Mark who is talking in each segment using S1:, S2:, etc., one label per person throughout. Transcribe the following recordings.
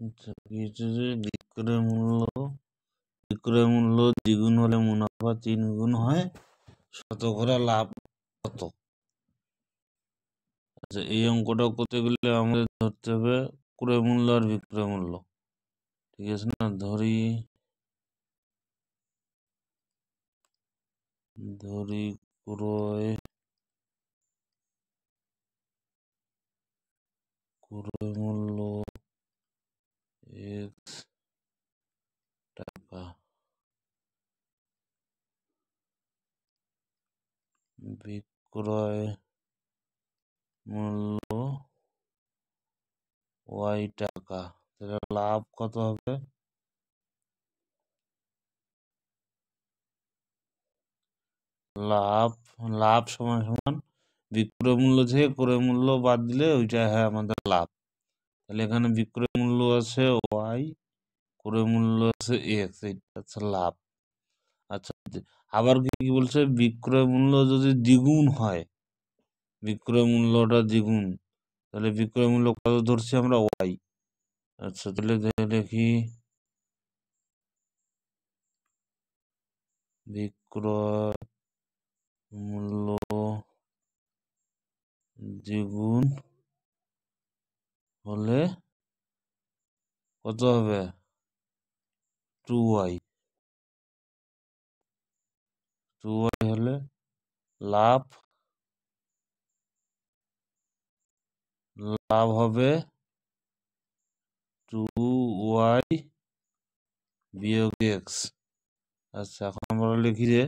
S1: আচ্ছা, কি হচ্ছে যে বিক্রয় মূল্য দ্বিগুণ হলে মুনাফা 3 গুণ হয়, শতকরা লাভ কত? আচ্ছা, এই অঙ্কটা করতে গেলে আমাদের ধরতে হবে ক্রয় মূল্য আর বিক্রয় মূল্য। ঠিক আছে না? ধরি ক্রয় মূল্য x টাকা, বিক্রয় মূল্য y টাকা, তাহলে লাভ কত হবে? লাভ সমান সমান বিক্রয় মূল্য থেকে ক্রয় মূল্য বাদ দিলে ওইটা হয় আমাদের লাভ। তাহলে এখানে বিক্রয় মূল্য আছে y, ক্রয় মূল্য আছে x, এটা হচ্ছে লাভ। আচ্ছা, আবার কি বলছে, বিক্রয় মূল্য যদি দ্বিগুণ হয়, বিক্রয় মূল্যটা দ্বিগুণ, তাহলে বিক্রয় মূল্য কত ধরছি আমরা? y। আচ্ছা, তাহলে দেখি বিক্রয় মূল্য দ্বিগুণ হলে কত হবে? 2y। 2y হলে লাভ হবে 2y বিয়োগ x। আচ্ছা, এখন আমরা লিখি যে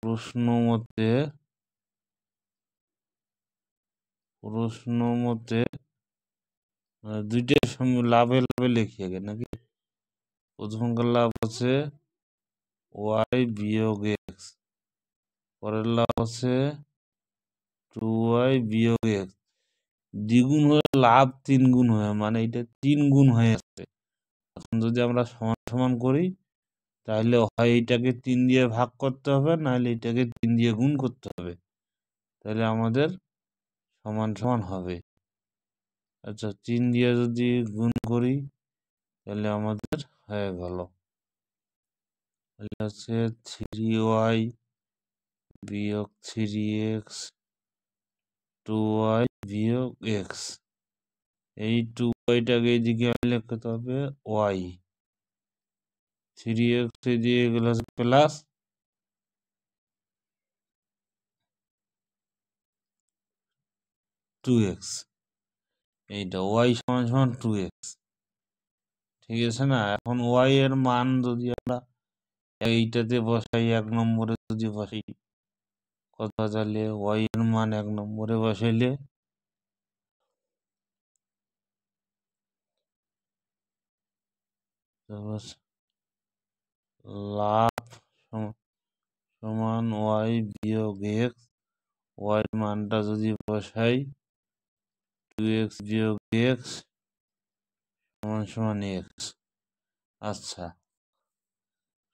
S1: প্রশ্ন মতে দুইটার সঙ্গে লাভে লিখি আগে নাকি? প্রথমকার লাভ আছে y বিয়োগ x, পরের লাভ আছে 2y বিয়োগ x। দ্বিগুণ হয়ে লাভ 3 গুণ হয়, মানে এটা 3 গুণ হয়ে আসছে। এখন যদি আমরা সমান সমান করি, তাহলে হয় এইটাকে 3 দিয়ে ভাগ করতে হবে, নাহলে এটাকে 3 দিয়ে গুণ করতে হবে, তাহলে আমাদের সমান সমান হবে। আচ্ছা, 3 দিয়ে যদি গুণ করি তাহলে আমাদের হয়ে গেল, তাহলে আছে 3y বিয়োগ 3x, 2y বিয়োগ x। এই 2yটাকে এইদিকে লিখতে হবে y, 3x দিয়ে এগুলো আছে প্লাস টু এক্স, এইটা y সমান সমান 2x। ঠিক আছে না? এখন y এর মান যদি আমরা এইটাতে বসাই, 1 নম্বরে যদি বসাই, কত? তাহলে y এর মান 1 নম্বরে বসাইলে লাভ সমান y বিয়োগ x, y এর মানটা যদি বসাই 2x বিয়োগ x সমান সমান x। আচ্ছা,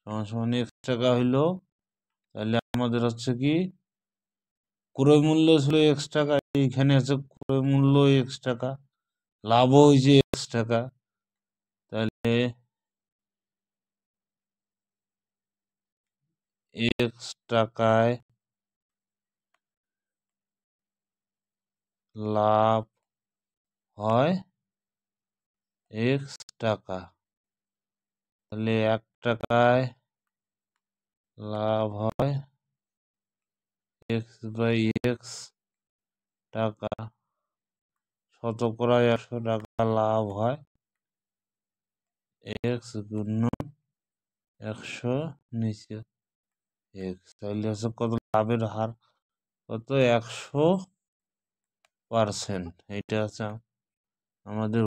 S1: সমান সমান x টাকা হইলো। তাহলে আমাদের হচ্ছে কি, ক্রয় মূল্য ছিল x টাকা, এইখানে আছে ক্রয় মূল্য x টাকা, লাভও হয়েছে x টাকা, তাহলে x টাকায় লাভ হয় x টাকা, তাহলে 1 টাকায় লাভ হয় x বাই x টাকা, শতকরা 100 টাকা লাভ হয় x গুণন 100 নিচে x। তাহলে হচ্ছে কত? লাভের হার কত? 100%। এটা হচ্ছে আমাদের